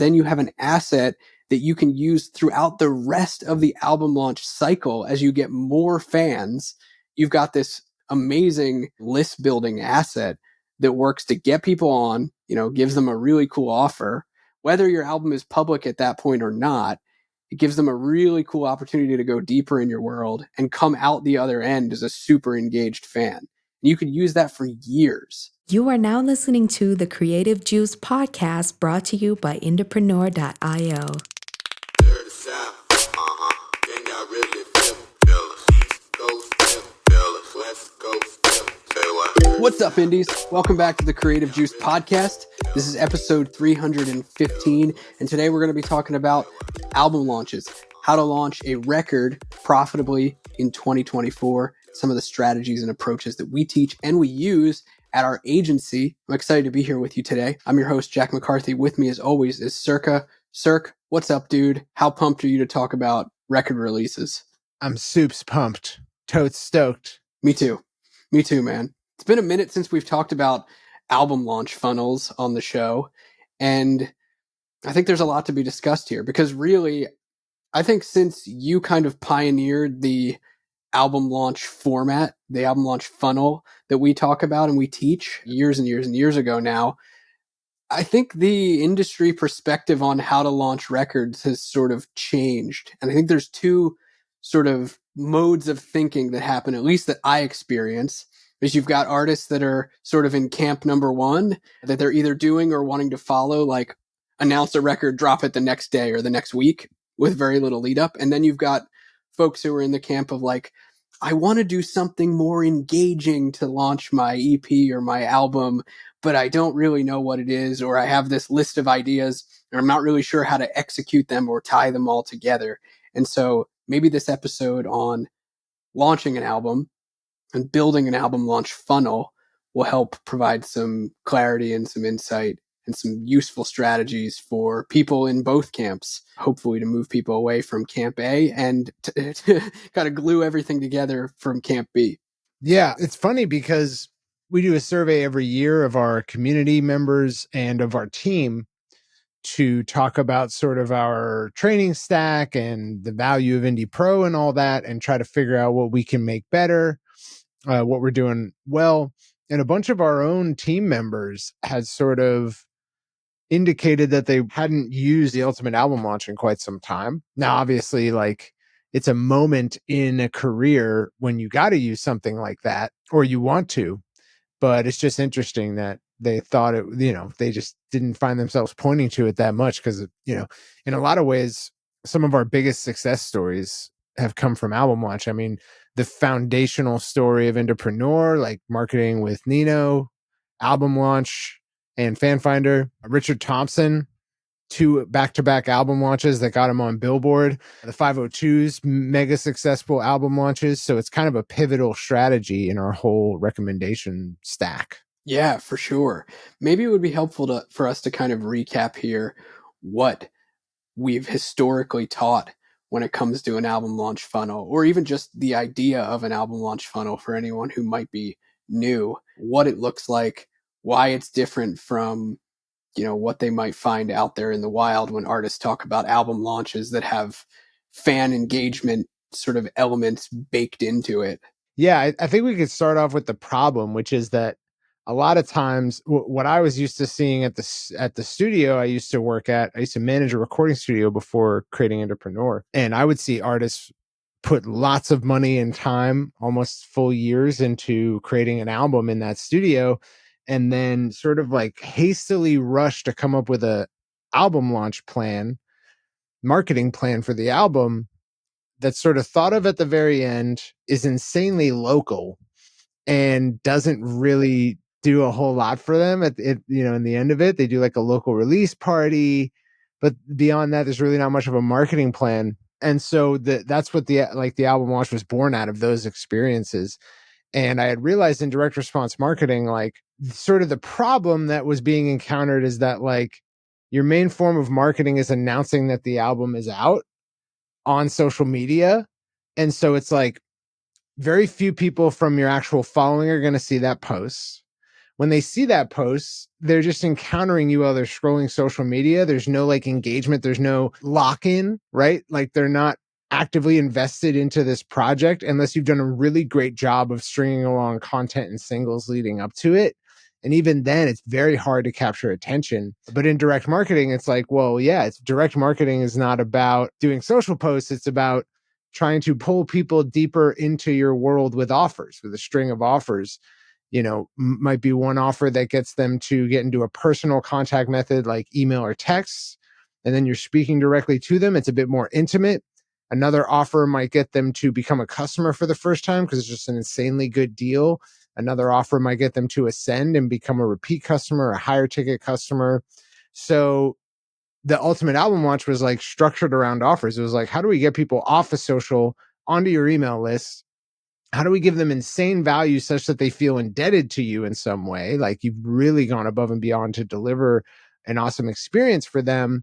then you have an asset that you can use throughout the rest of the album launch cycle. As you get more fans, you've got this amazing list building asset that works to get people on, gives them a really cool offer. Whether your album is public at that point or not, it gives them a really cool opportunity to go deeper in your world and come out the other end as a super engaged fan. And you could use that for years. You are now listening to the Creative Juice podcast, brought to you by Entrepreneur.io. What's up, Indies? Welcome back to the Creative Juice podcast. This is episode 315, and today we're going to be talking about album launches, how to launch a record profitably in 2024, some of the strategies and approaches that we teach and we use at our agency. I'm excited to be here with you today. I'm your host, Jack McCarthy. With me, as always, is Circa. Cirque, what's up, dude? How pumped are you to talk about record releases? I'm soups pumped. Totes stoked. Me too, man. It's been a minute since we've talked about album launch funnels on the show, and I think there's a lot to be discussed here because really, I think since you kind of pioneered the album launch format, the album launch funnel that we talk about and we teach years and years and years ago now, I think the industry perspective on how to launch records has sort of changed. And I think there's two sort of modes of thinking that happen, at least that I experience. Is you've got artists that are sort of in camp number one, that they're either doing or wanting to follow, like announce a record, drop it the next day or the next week with very little lead up. And then you've got folks who are in the camp of like, I want to do something more engaging to launch my EP or my album, but I don't really know what it is, or I have this list of ideas and I'm not really sure how to execute them or tie them all together. And so maybe this episode on launching an album and building an album launch funnel will help provide some clarity and some insight and some useful strategies for people in both camps, hopefully to move people away from Camp A and to kind of glue everything together from Camp B. Yeah, it's funny because we do a survey every year of our community members and of our team to talk about sort of our training stack and the value of Indie Pro and all that, and try to figure out what we can make better. What we're doing well. And a bunch of our own team members had sort of indicated that they hadn't used the Ultimate Album Launch in quite some time. Now, obviously, like, it's a moment in a career when you got to use something like that, or you want to, but it's just interesting that they thought it, they just didn't find themselves pointing to it that much because, in a lot of ways, some of our biggest success stories have come from album launch. I mean, the foundational story of Entrepreneur, like marketing with Nino, album launch, and Fan Finder. Richard Thompson, 2 back-to-back album launches that got him on Billboard. The 502's mega successful album launches. So it's kind of a pivotal strategy in our whole recommendation stack. Yeah, for sure. Maybe it would be helpful for us to kind of recap here what we've historically taught when it comes to an album launch funnel, or even just the idea of an album launch funnel for anyone who might be new, what it looks like, why it's different from, what they might find out there in the wild when artists talk about album launches that have fan engagement sort of elements baked into it. Yeah, I think we could start off with the problem, which is that a lot of times what I was used to seeing at the studio I used to work at, I used to manage a recording studio before creating Entrepreneur. And I would see artists put lots of money and time, almost full years, into creating an album in that studio, and then sort of like hastily rush to come up with a album launch plan, marketing plan for the album that's sort of thought of at the very end, is insanely local, and doesn't really do a whole lot for them in the end of it. They do like a local release party, but beyond that, there's really not much of a marketing plan. And so that's what the album launch was born out of, those experiences. And I had realized in direct response marketing, like, sort of the problem that was being encountered is that, like, your main form of marketing is announcing that the album is out on social media. And so it's like very few people from your actual following are going to see that post. when they see that post, they're just encountering you while they're scrolling social media. There's no like engagement. There's no lock-in, right? Like they're not actively invested into this project unless you've done a really great job of stringing along content and singles leading up to it. And even then, it's very hard to capture attention. But in direct marketing, it's like, well, yeah, it's direct marketing is not about doing social posts. It's about trying to pull people deeper into your world with offers, with a string of offers. Might be one offer that gets them to get into a personal contact method like email or text. And then you're speaking directly to them. It's a bit more intimate. Another offer might get them to become a customer for the first time because it's just an insanely good deal. Another offer might get them to ascend and become a repeat customer, a higher ticket customer. So the ultimate album launch was like structured around offers. It was like, how do we get people off of social onto your email list? How do we give them insane value such that they feel indebted to you in some way? Like you've really gone above and beyond to deliver an awesome experience for them.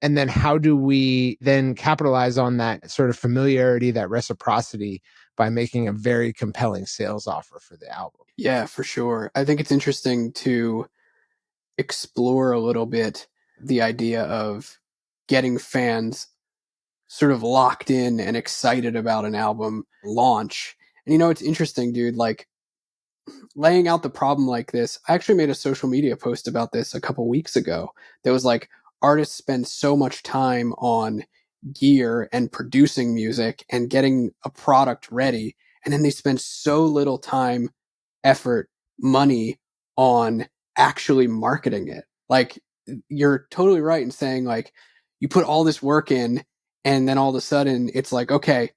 And then how do we then capitalize on that sort of familiarity, that reciprocity by making a very compelling sales offer for the album? Yeah, for sure. I think it's interesting to explore a little bit the idea of getting fans sort of locked in and excited about an album launch. And it's interesting, dude, like laying out the problem like this. I actually made a social media post about this a couple weeks ago that was like, artists spend so much time on gear and producing music and getting a product ready, and then they spend so little time, effort, money on actually marketing it. Like, you're totally right in saying, like, you put all this work in and then all of a sudden it's like, okay,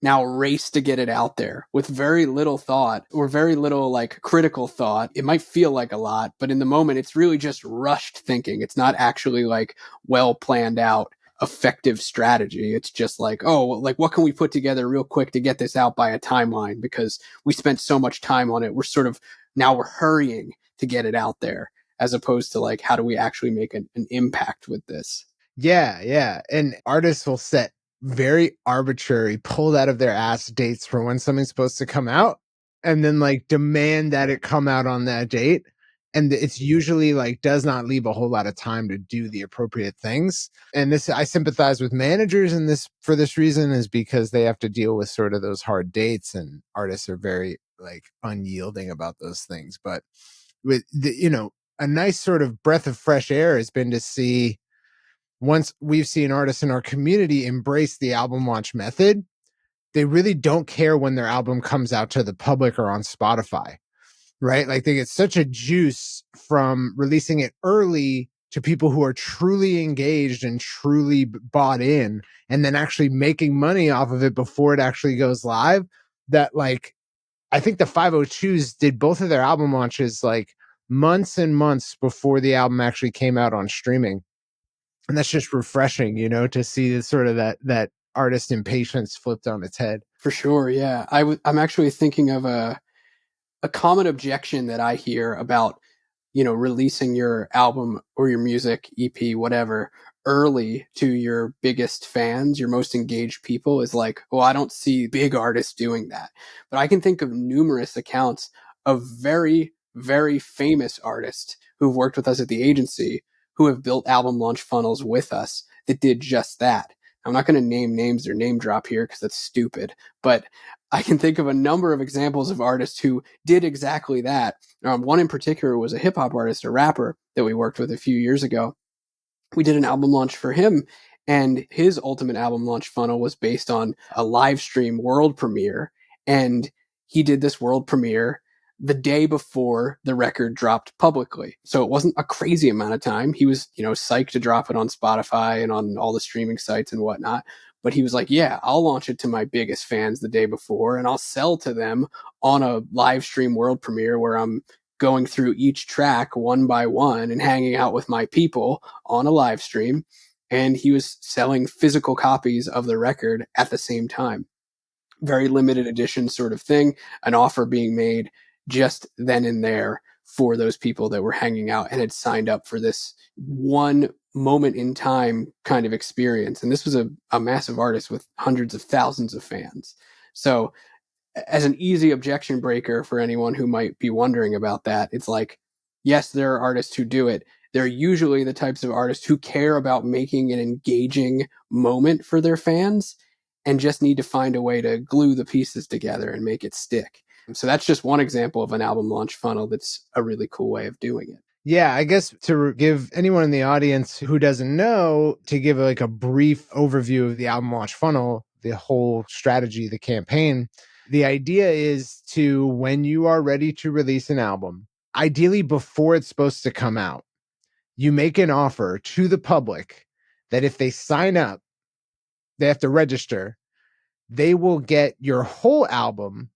now race to get it out there with very little thought or very little like critical thought. It might feel like a lot, but in the moment it's really just rushed thinking. It's not actually like well planned out effective strategy. It's just like, oh, like what can we put together real quick to get this out by a timeline because we spent so much time on it. We're hurrying to get it out there, as opposed to like, how do we actually make an impact with this? Yeah, yeah. And artists will set very arbitrary, pulled out of their ass dates for when something's supposed to come out and then like demand that it come out on that date. And it's usually like does not leave a whole lot of time to do the appropriate things. And this, I sympathize with managers in this for this reason, is because they have to deal with sort of those hard dates, and artists are very like unyielding about those things. But with a nice sort of breath of fresh air has been to see, once we've seen artists in our community embrace the album launch method, they really don't care when their album comes out to the public or on Spotify, right? Like they get such a juice from releasing it early to people who are truly engaged and truly bought in, and then actually making money off of it before it actually goes live. That like, I think the 502s did both of their album launches like months and months before the album actually came out on streaming. And that's just refreshing, to see sort of that artist impatience flipped on its head. For sure, yeah. I'm actually thinking of a common objection that I hear about, releasing your album or your music, EP, whatever, early to your biggest fans, your most engaged people, is like, well, I don't see big artists doing that. But I can think of numerous accounts of very, very famous artists who've worked with us at the agency who have built album launch funnels with us that did just that. I'm not going to name names or name drop here because that's stupid, but I can think of a number of examples of artists who did exactly that. One in particular was a hip hop artist, a rapper that we worked with a few years ago. We did an album launch for him, and his ultimate album launch funnel was based on a live stream world premiere. And he did this world premiere the day before the record dropped publicly. So it wasn't a crazy amount of time. He was, psyched to drop it on Spotify and on all the streaming sites and whatnot. But he was like, yeah, I'll launch it to my biggest fans the day before and I'll sell to them on a live stream world premiere where I'm going through each track one by one and hanging out with my people on a live stream. And he was selling physical copies of the record at the same time. Very limited edition sort of thing, an offer being made just then and there for those people that were hanging out and had signed up for this one moment in time kind of experience. And this was a massive artist with hundreds of thousands of fans. So as an easy objection breaker for anyone who might be wondering about that, it's like, yes, there are artists who do it. They're usually the types of artists who care about making an engaging moment for their fans and just need to find a way to glue the pieces together and make it stick. So that's just one example of an album launch funnel that's a really cool way of doing it. Yeah, I guess to give anyone in the audience who doesn't know, to give like a brief overview of the album launch funnel, the whole strategy, the campaign, the idea is to, when you are ready to release an album, ideally before it's supposed to come out, you make an offer to the public that if they sign up, they have to register, they will get your whole album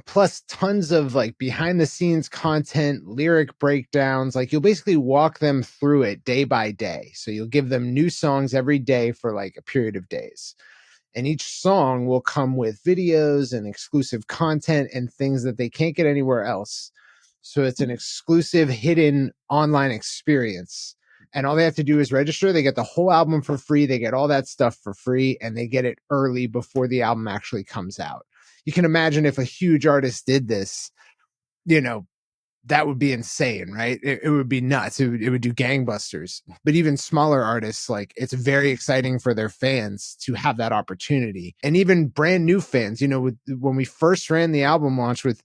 plus tons of like behind the scenes content, lyric breakdowns. Like you'll basically walk them through it day by day. So you'll give them new songs every day for like a period of days. And each song will come with videos and exclusive content and things that they can't get anywhere else. So it's an exclusive hidden online experience. And all they have to do is register. They get the whole album for free. They get all that stuff for free, and they get it early before the album actually comes out. You can imagine if a huge artist did this, you know, that would be insane, right? It would be nuts. It would do gangbusters. But even smaller artists, like, it's very exciting for their fans to have that opportunity. And even brand new fans, you know, when we first ran the album launch with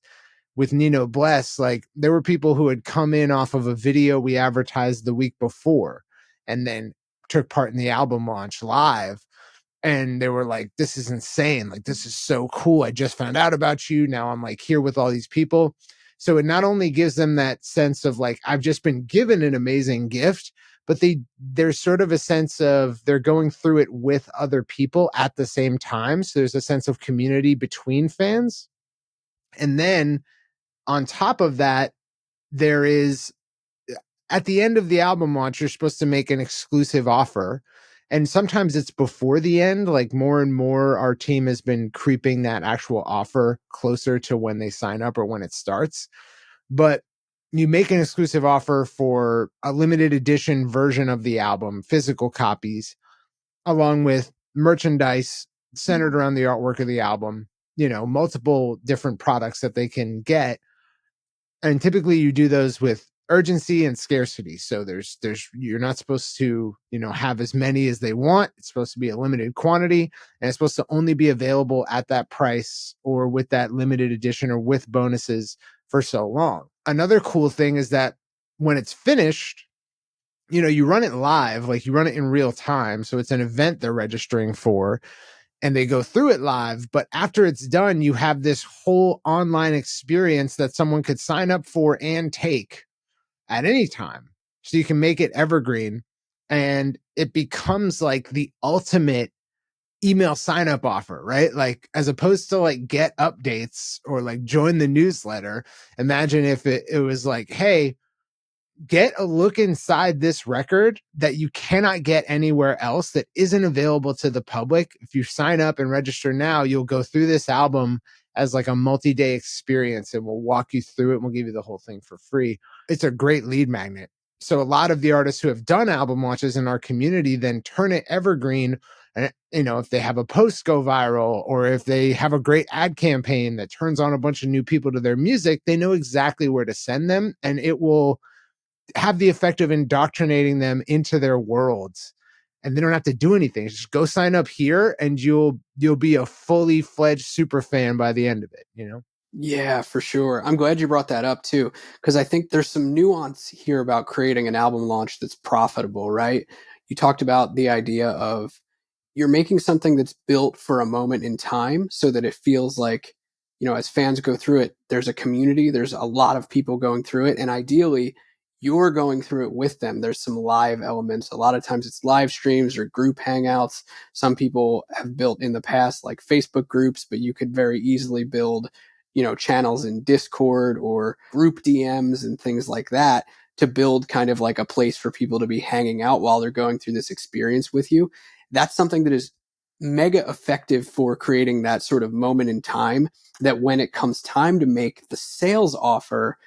Nino Bless, like there were people who had come in off of a video we advertised the week before and then took part in the album launch live. And they were like, this is insane. Like, this is so cool. I just found out about you. Now I'm like here with all these people. So it not only gives them that sense of like, I've just been given an amazing gift, but there's sort of a sense of they're going through it with other people at the same time. So there's a sense of community between fans. And then on top of that, there is, at the end of the album launch, you're supposed to make an exclusive offer. And sometimes it's before the end, like more and more our team has been creeping that actual offer closer to when they sign up or when it starts. But you make an exclusive offer for a limited edition version of the album, physical copies, along with merchandise centered around the artwork of the album, you know, multiple different products that they can get. And typically you do those with urgency and scarcity. So there's you're not supposed to, you know, have as many as they want. It's supposed to be a limited quantity, and it's supposed to only be available at that price or with that limited edition or with bonuses for so long. Another cool thing is that when it's finished, you know, you run it live, like you run it in real time. So it's an event they're registering for, and they go through it live. But after it's done, you have this whole online experience that someone could sign up for and take at any time. So you can make it evergreen, and it becomes like the ultimate email sign up offer, right? Like, as opposed to like get updates or like join the newsletter. Imagine if it was like, hey, get a look inside this record that you cannot get anywhere else, that isn't available to the public. If you sign up and register now, you'll go through this album as like a multi-day experience, and we'll walk you through it and we'll give you the whole thing for free. It's a great lead magnet. So a lot of the artists who have done album launches in our community then turn it evergreen. And, you know, if they have a post go viral, or if they have a great ad campaign that turns on a bunch of new people to their music, they know exactly where to send them, and it will have the effect of indoctrinating them into their worlds. And they don't have to do anything. Just go sign up here, and you'll be a fully fledged super fan by the end of it, you know? Yeah, for sure. I'm glad you brought that up too, because I think there's some nuance here about creating an album launch that's profitable, right? You talked about the idea of you're making something that's built for a moment in time so that it feels like, you know, as fans go through it, there's a community, there's a lot of people going through it. And ideally, you're going through it with them. There's some live elements. A lot of times it's live streams or group hangouts. Some people have built in the past like Facebook groups, but you could very easily build, you know, channels in Discord or group DMs and things like that to build kind of like a place for people to be hanging out while they're going through this experience with you. That's something that is mega effective for creating that sort of moment in time that when it comes time to make the sales offer,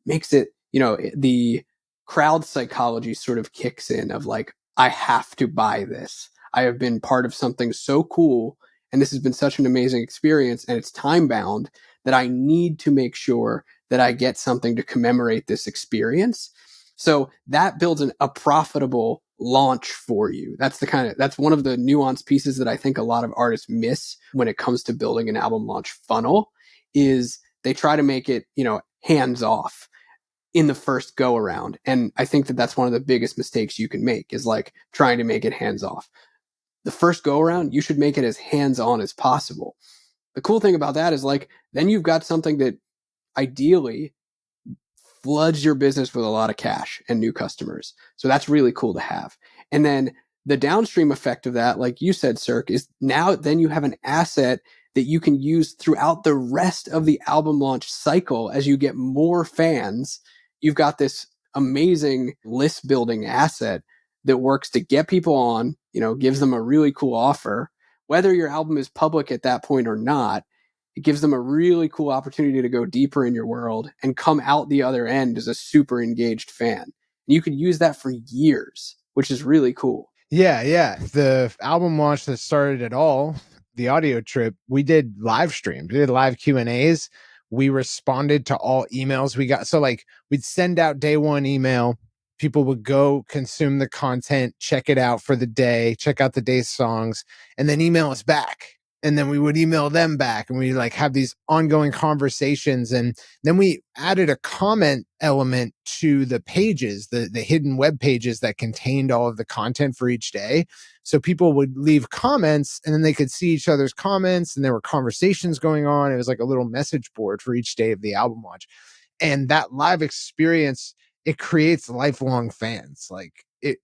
makes it, you know, the crowd psychology sort of kicks in of like, I have to buy this. I have been part of something so cool, and this has been such an amazing experience, and it's time bound, that I need to make sure that I get something to commemorate this experience. So that builds a profitable launch for you. That's one of the nuanced pieces that I think a lot of artists miss when it comes to building an album launch funnel is they try to make it, hands off in the first go around. And I think that that's one of the biggest mistakes you can make is like trying to make it hands off. The first go around, you should make it as hands on as possible. The cool thing about that is like, then you've got something that ideally floods your business with a lot of cash and new customers. So that's really cool to have. And then the downstream effect of that, like you said, Cirque, is now then you have an asset that you can use throughout the rest of the album launch cycle as you get more fans. You've got this amazing list building asset that works to get people on, gives them a really cool offer. Whether your album is public at that point or not, it gives them a really cool opportunity to go deeper in your world and come out the other end as a super engaged fan. And you could use that for years, which is really cool. Yeah. The album launch that started it all, the audio trip, we did live streams. We did live Q&As. We responded to all emails we got. So like we'd send out day one email. People would go consume the content, check it out for the day, check out the day's songs, and then email us back. And then we would email them back and we like have these ongoing conversations. And then we added a comment element to the pages, the hidden web pages that contained all of the content for each day. So people would leave comments and then they could see each other's comments and there were conversations going on. It was like a little message board for each day of the album launch. And that live experience, it creates lifelong fans. Like it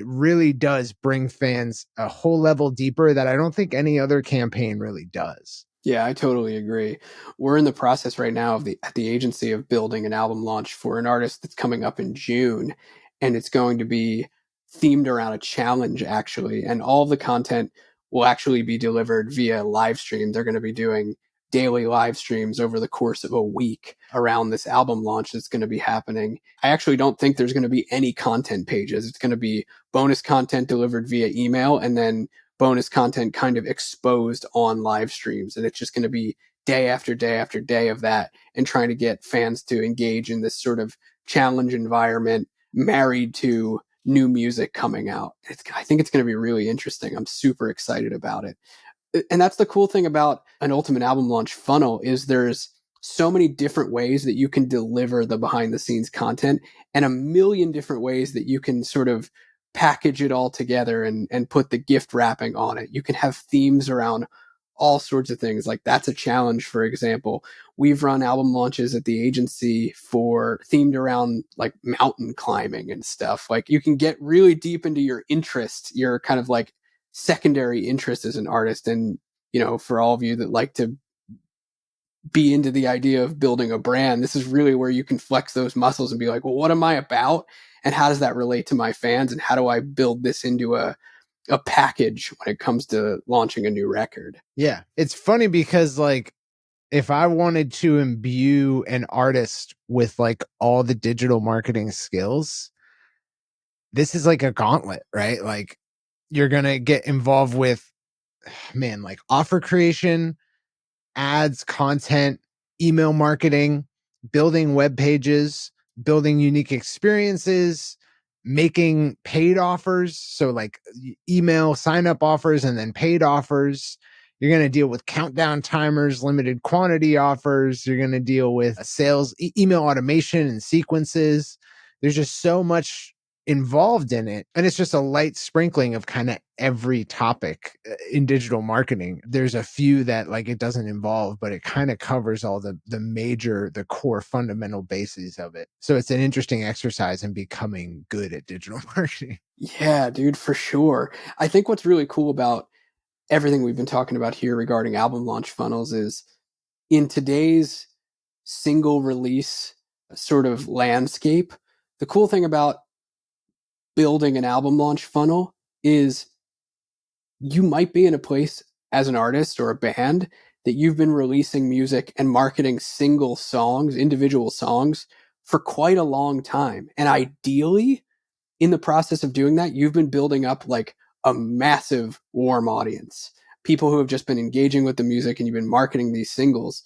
really does bring fans a whole level deeper that I don't think any other campaign really does. Yeah, I totally agree. We're in the process right now at the agency of building an album launch for an artist that's coming up in June, and it's going to be themed around a challenge actually, and all of the content will actually be delivered via live stream. They're going to be doing daily live streams over the course of a week around this album launch that's going to be happening. I actually don't think there's going to be any content pages. It's going to be bonus content delivered via email and then bonus content kind of exposed on live streams. And it's just going to be day after day after day of that and trying to get fans to engage in this sort of challenge environment married to new music coming out. I think it's going to be really interesting. I'm super excited about it. And that's the cool thing about an ultimate album launch funnel is there's so many different ways that you can deliver the behind the scenes content and a million different ways that you can sort of package it all together and put the gift wrapping on it. You can have themes around all sorts of things. Like that's a challenge, for example. We've run album launches at the agency for themed around like mountain climbing and stuff. Like you can get really deep into your interest, your kind of like secondary interest as an artist. And, for all of you that like to be into the idea of building a brand, this is really where you can flex those muscles and be like, well, what am I about? And how does that relate to my fans? And how do I build this into a package when it comes to launching a new record? Yeah. It's funny because like, if I wanted to imbue an artist with like all the digital marketing skills, this is like a gauntlet, right? Like you're going to get involved with, like offer creation, ads, content, email marketing, building web pages, building unique experiences, making paid offers. So like email sign up offers and then paid offers. You're going to deal with countdown timers, limited quantity offers. You're going to deal with sales, email automation and sequences. There's just so much involved in it. And it's just a light sprinkling of kind of every topic in digital marketing. There's a few that like it doesn't involve, but it kind of covers all the core fundamental bases of it. So it's an interesting exercise in becoming good at digital marketing. Yeah, dude, for sure. I think what's really cool about everything we've been talking about here regarding album launch funnels is in today's single release sort of landscape, the cool thing about building an album launch funnel is you might be in a place as an artist or a band that you've been releasing music and marketing single songs, individual songs for quite a long time. And ideally, in the process of doing that, you've been building up like a massive warm audience, people who have just been engaging with the music and you've been marketing these singles.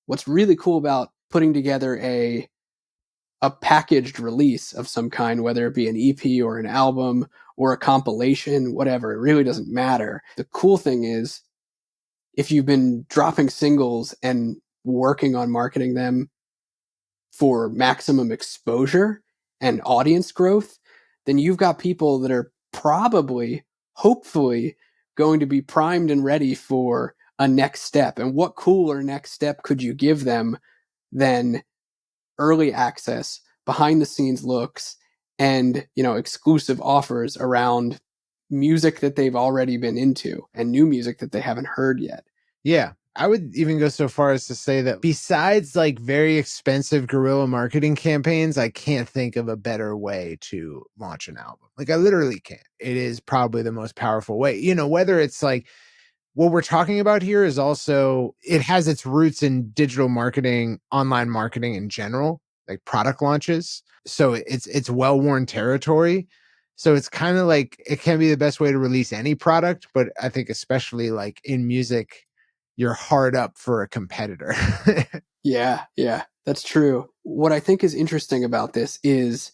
What's really cool about putting together a packaged release of some kind, whether it be an EP or an album or a compilation, whatever. It really doesn't matter. The cool thing is, if you've been dropping singles and working on marketing them for maximum exposure and audience growth, then you've got people that are probably, hopefully, going to be primed and ready for a next step. And what cooler next step could you give them than early access, behind the scenes looks, and, exclusive offers around music that they've already been into and new music that they haven't heard yet. Yeah. I would even go so far as to say that besides like very expensive guerrilla marketing campaigns, I can't think of a better way to launch an album. Like I literally can't. It is probably the most powerful way. Whether it's like what we're talking about here is also, it has its roots in digital marketing, online marketing in general, like product launches. So it's well-worn territory. So it's kind of like, it can be the best way to release any product, but I think especially like in music, you're hard up for a competitor. Yeah, that's true. What I think is interesting about this is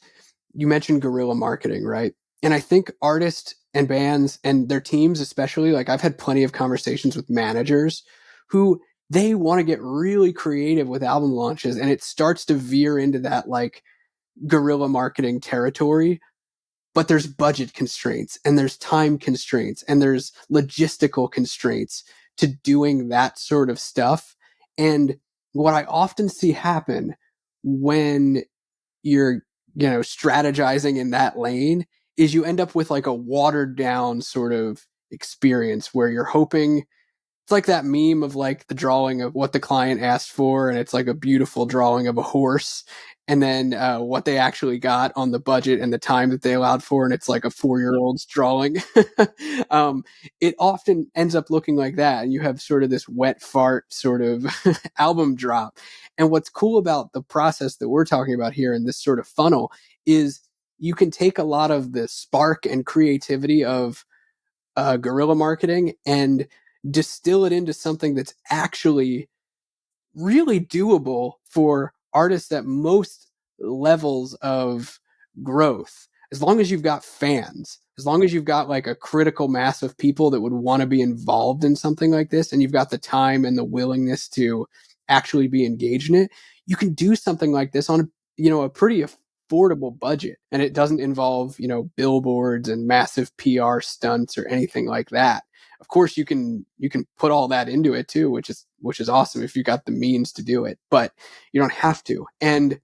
you mentioned guerrilla marketing, right? And I think artists and bands and their teams, especially, like I've had plenty of conversations with managers who they want to get really creative with album launches, and it starts to veer into that like guerrilla marketing territory. But there's budget constraints and there's time constraints and there's logistical constraints to doing that sort of stuff. And what I often see happen when you're, strategizing in that lane is you end up with like a watered down sort of experience where you're hoping it's like that meme of like the drawing of what the client asked for, and it's like a beautiful drawing of a horse, and then what they actually got on the budget and the time that they allowed for, and it's like a 4-year-old's drawing. um, it often ends up looking like that, and you have sort of this wet fart sort of album drop. And what's cool about the process that we're talking about here in this sort of funnel is you can take a lot of the spark and creativity of guerrilla marketing and distill it into something that's actually really doable for artists at most levels of growth. As long as you've got fans, as long as you've got like a critical mass of people that would want to be involved in something like this, and you've got the time and the willingness to actually be engaged in it, you can do something like this on a pretty affordable budget, and it doesn't involve billboards and massive PR stunts or anything like that. Of course, you can put all that into it too, which is awesome if you got the means to do it, but you don't have to. And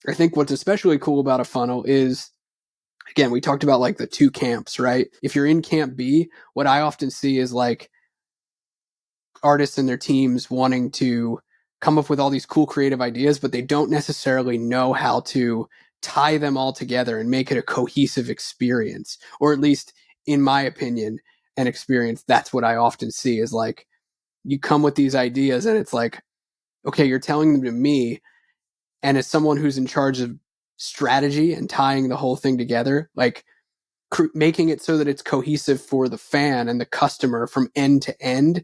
I think what's especially cool about a funnel is, again, we talked about like the two camps, right? If you're in camp B, what I often see is like artists and their teams wanting to come up with all these cool creative ideas, but they don't necessarily know how to tie them all together and make it a cohesive experience. Or at least, in my opinion and experience, that's what I often see is like you come with these ideas and it's like, okay, you're telling them to me. And as someone who's in charge of strategy and tying the whole thing together, like making it so that it's cohesive for the fan and the customer from end to end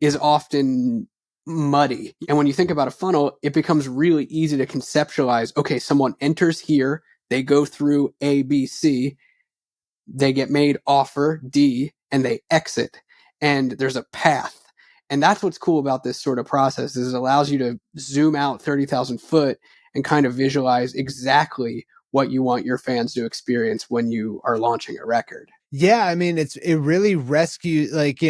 is often muddy. And when you think about a funnel, it becomes really easy to conceptualize, okay, someone enters here, they go through A, B, C, they get made offer D, and they exit. And there's a path. And that's what's cool about this sort of process is it allows you to zoom out 30,000 foot and kind of visualize exactly what you want your fans to experience when you are launching a record. Yeah, I mean, it really rescued, like,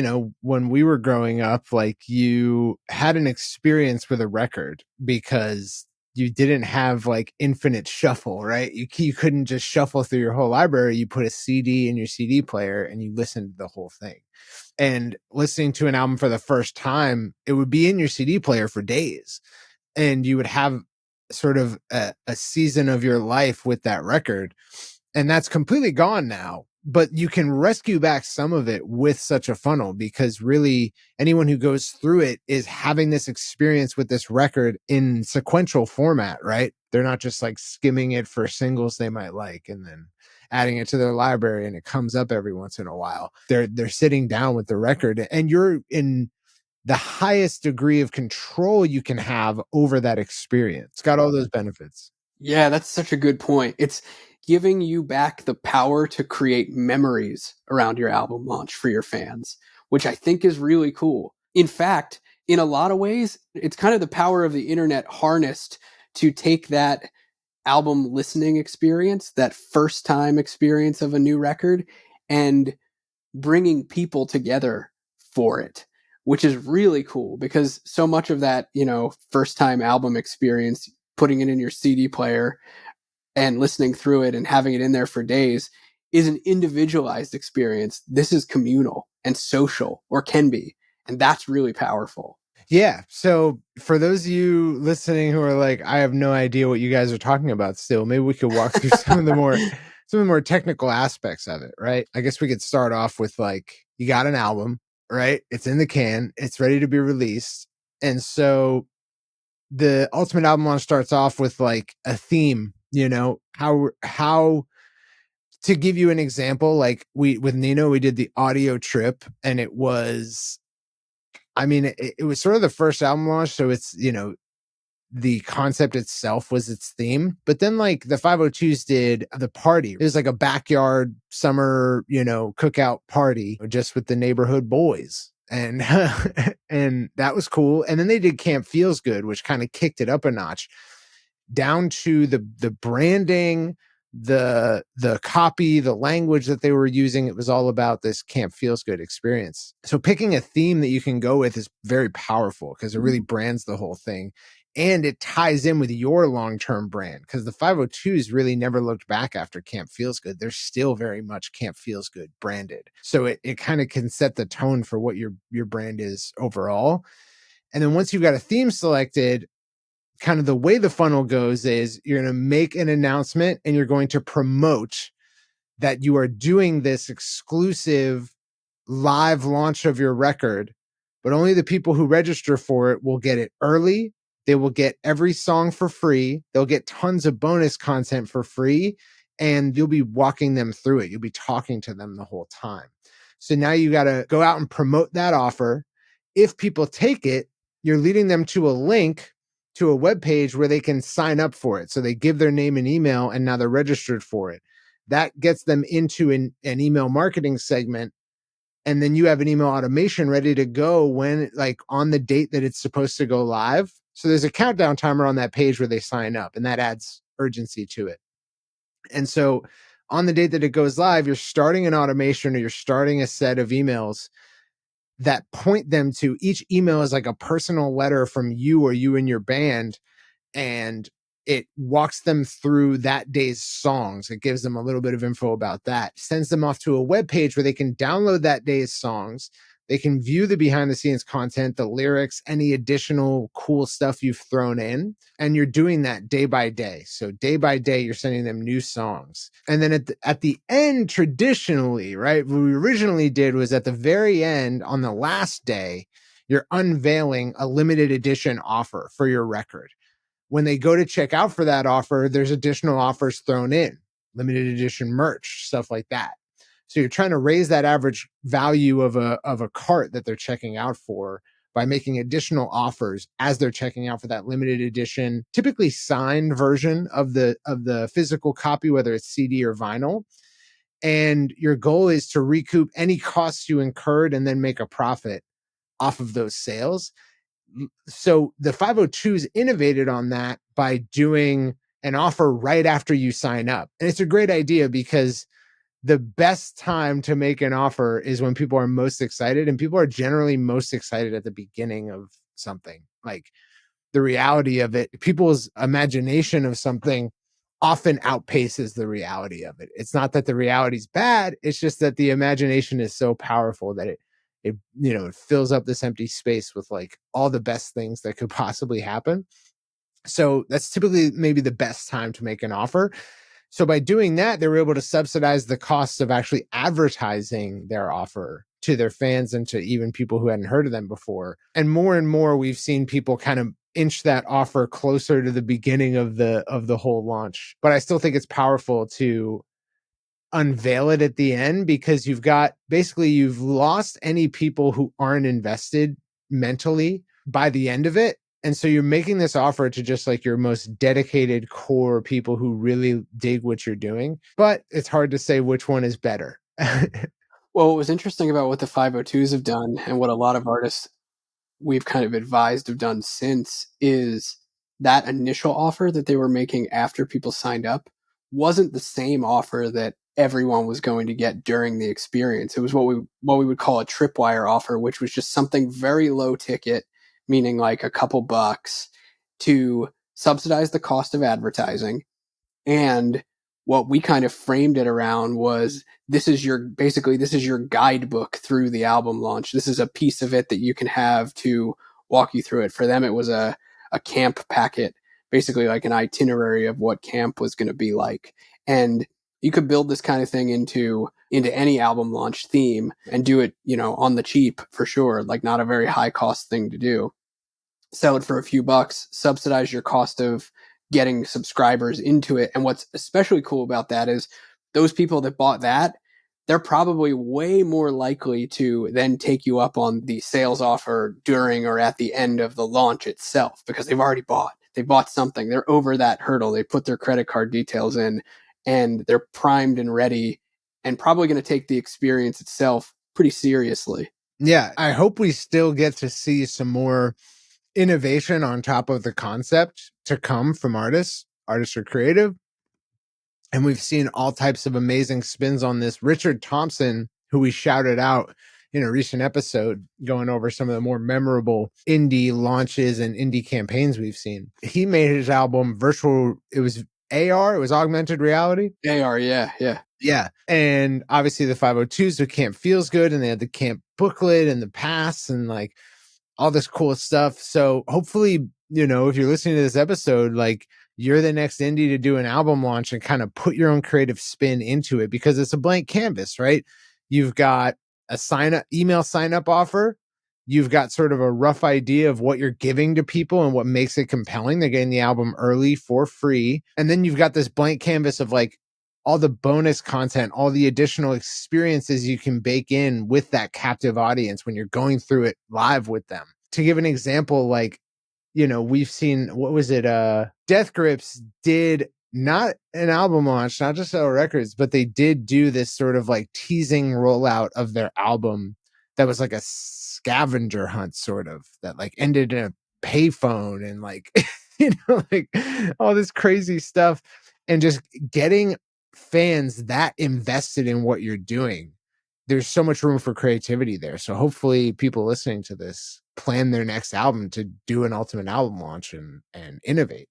when we were growing up, like you had an experience with a record because you didn't have like infinite shuffle, right? You couldn't just shuffle through your whole library. You put a CD in your CD player and you listened to the whole thing. And listening to an album for the first time, it would be in your CD player for days. And you would have sort of a season of your life with that record. And that's completely gone now. But you can rescue back some of it with such a funnel because really anyone who goes through it is having this experience with this record in sequential format, right? They're not just like skimming it for singles they might like and then adding it to their library and it comes up every once in a while. They're sitting down with the record and you're in the highest degree of control you can have over that experience. It's got all those benefits. Yeah, that's such a good point. It's giving you back the power to create memories around your album launch for your fans, which I think is really cool. In fact, in a lot of ways, it's kind of the power of the internet harnessed to take that album listening experience, that first time experience of a new record, and bringing people together for it, which is really cool because so much of that, first time album experience, putting it in your CD player and listening through it and having it in there for days is an individualized experience. This is communal and social, or can be. And that's really powerful. Yeah. So for those of you listening who are like, I have no idea what you guys are talking about still, maybe we could walk through some of the more technical aspects of it, right? I guess we could start off with like, you got an album, right? It's in the can, it's ready to be released. And so the ultimate album launch starts off with like a theme, how to give you an example, like with Nino, we did the audio trip, and it was, it was sort of the first album launch. So it's, the concept itself was its theme, but then like the 502s did the party. It was like a backyard summer, cookout party just with the neighborhood boys. And, and that was cool. And then they did Camp Feels Good, which kind of kicked it up a notch, down to the branding, the copy, the language that they were using. It was all about this Camp Feels Good experience. So picking a theme that you can go with is very powerful because it really brands the whole thing. And it ties in with your long-term brand, because the 502s really never looked back after Camp Feels Good. They're still very much Camp Feels Good branded. So it kind of can set the tone for what your brand is overall. And then once you've got a theme selected, kind of the way the funnel goes is you're going to make an announcement and you're going to promote that you are doing this exclusive live launch of your record, but only the people who register for it will get it early. They will get every song for free. They'll get tons of bonus content for free, and you'll be walking them through it. You'll be talking to them the whole time. So now you got to go out and promote that offer. If people take it, you're leading them to a link to a web page where they can sign up for it. So they give their name and email, and now they're registered for it. That gets them into an email marketing segment. And then you have an email automation ready to go when, like, on the date that it's supposed to go live. So there's a countdown timer on that page where they sign up, and that adds urgency to it. And so on the date that it goes live, you're starting an automation, or you're starting a set of emails that point them to, each email is like a personal letter from you or you and your band, and it walks them through that day's songs. It gives them a little bit of info about that, sends them off to a web page where they can download that day's songs. They can view the behind the scenes content, the lyrics, any additional cool stuff you've thrown in. And you're doing that day by day. So day by day, you're sending them new songs. And then at the end, traditionally, right, what we originally did was at the very end, on the last day, you're unveiling a limited edition offer for your record. When they go to check out for that offer, there's additional offers thrown in, limited edition merch, stuff like that. So you're trying to raise that average value of a cart that they're checking out for by making additional offers as they're checking out for that limited edition, typically signed version of the physical copy, whether it's CD or vinyl. And your goal is to recoup any costs you incurred and then make a profit off of those sales. So the 502s innovated on that by doing an offer right after you sign up. And it's a great idea because the best time to make an offer is when people are most excited, and people are generally most excited at the beginning of something. Like, the reality of it, people's imagination of something often outpaces the reality of it. It's not that the reality is bad. It's just that the imagination is so powerful that it fills up this empty space with like all the best things that could possibly happen. So that's typically maybe the best time to make an offer. So by doing that, they were able to subsidize the costs of actually advertising their offer to their fans and to even people who hadn't heard of them before. And more, we've seen people kind of inch that offer closer to the beginning of the whole launch. But I still think it's powerful to unveil it at the end, because you've lost any people who aren't invested mentally by the end of it. And so you're making this offer to just like your most dedicated core people who really dig what you're doing. But it's hard to say which one is better. Well, what was interesting about what the 502s have done and what a lot of artists we've kind of advised have done since is that initial offer that they were making after people signed up wasn't the same offer that everyone was going to get during the experience. It was what we would call a tripwire offer, which was just something very low ticket, meaning like a couple bucks to subsidize the cost of advertising. And what we kind of framed it around was this is your guidebook through the album launch. This is a piece of it that you can have to walk you through it. For them, it was a camp packet, basically like an itinerary of what camp was going to be like. And you could build this kind of thing into any album launch theme and do it, on the cheap for sure. Like not a very high cost thing to do. Sell it for a few bucks, subsidize your cost of getting subscribers into it. And what's especially cool about that is those people that bought that, they're probably way more likely to then take you up on the sales offer during or at the end of the launch itself because they've already bought. They bought something. They're over that hurdle. They put their credit card details in and they're primed and ready and probably going to take the experience itself pretty seriously. Yeah, I hope we still get to see some more innovation on top of the concept to come from artists. Artists are creative. And we've seen all types of amazing spins on this. Richard Thompson, who we shouted out in a recent episode, going over some of the more memorable indie launches and indie campaigns we've seen. He made his album virtual. It was AR. It was augmented reality. AR, yeah. Yeah. And obviously the 502s, the camp feels good. And they had the camp booklet and the pass and like all this cool stuff. So hopefully, if you're listening to this episode, like you're the next indie to do an album launch and kind of put your own creative spin into it because it's a blank canvas, right? You've got a email sign up offer. You've got sort of a rough idea of what you're giving to people and what makes it compelling. They're getting the album early for free. And then you've got this blank canvas of like all the bonus content, all the additional experiences you can bake in with that captive audience when you're going through it live with them. To give an example, like, we've seen, what was it? Death Grips did not an album launch, not just sell records, but they did do this sort of like teasing rollout of their album that was like a scavenger hunt sort of that like ended in a payphone and like, like all this crazy stuff and just getting fans that invested in what you're doing. There's so much room for creativity there. So hopefully people listening to this plan their next album to do an ultimate album launch and innovate,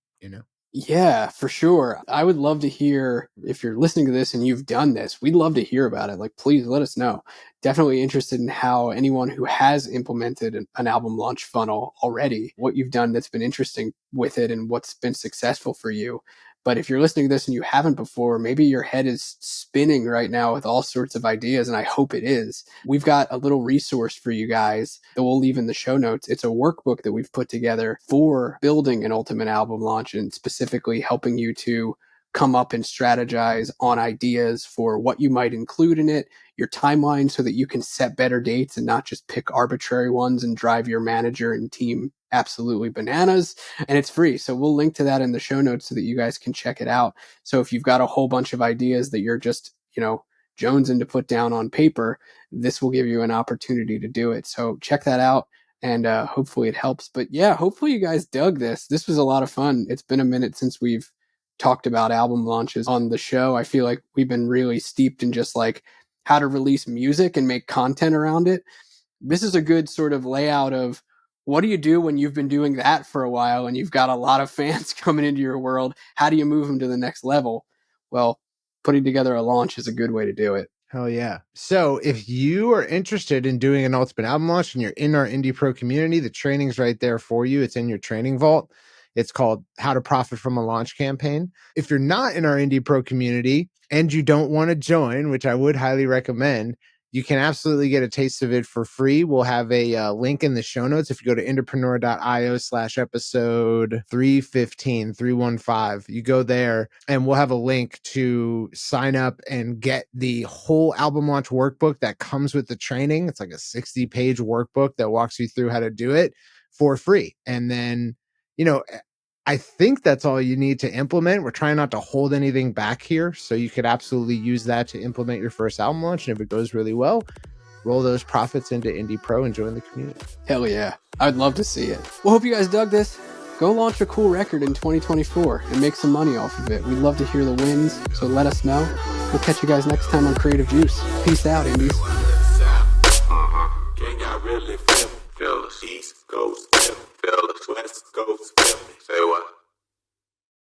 Yeah, for sure. I would love to hear if you're listening to this and you've done this, we'd love to hear about it. Like, please let us know. Definitely interested in how anyone who has implemented an album launch funnel already, what you've done that's been interesting with it and what's been successful for you. But if you're listening to this and you haven't before, maybe your head is spinning right now with all sorts of ideas, and I hope it is. We've got a little resource for you guys that we'll leave in the show notes. It's a workbook that we've put together for building an ultimate album launch and specifically helping you to come up and strategize on ideas for what you might include in it, your timeline so that you can set better dates and not just pick arbitrary ones and drive your manager and team absolutely bananas. And it's free. So we'll link to that in the show notes so that you guys can check it out. So if you've got a whole bunch of ideas that you're just, jonesing to put down on paper, this will give you an opportunity to do it. So check that out. And hopefully it helps. But yeah, hopefully you guys dug this. This was a lot of fun. It's been a minute since we've talked about album launches on the show. I feel like we've been really steeped in just like how to release music and make content around it. This is a good sort of layout of what do you do when you've been doing that for a while and you've got a lot of fans coming into your world? How do you move them to the next level? Well, putting together a launch is a good way to do it. Hell yeah. So if you are interested in doing an ultimate album launch and you're in our Indie Pro community, the training's right there for you. It's in your training vault. It's called How to Profit from a Launch Campaign. If you're not in our Indie Pro community and you don't want to join, which I would highly recommend, You can absolutely get a taste of it for free. We'll have a link in the show notes. If you go to entrepreneur.io/episode 315, you go there and we'll have a link to sign up and get the whole album launch workbook that comes with the training. It's like a 60-page workbook that walks you through how to do it for free. And then, I think that's all you need to implement. We're trying not to hold anything back here. So you could absolutely use that to implement your first album launch. And if it goes really well, roll those profits into Indie Pro and join the community. Hell yeah. I'd love to see it. Well, hope you guys dug this. Go launch a cool record in 2024 and make some money off of it. We'd love to hear the wins, so let us know. We'll catch you guys next time on Creative Juice. Peace out, Indies. Feel the East Coast, feel the West Coast, feel me. Say what?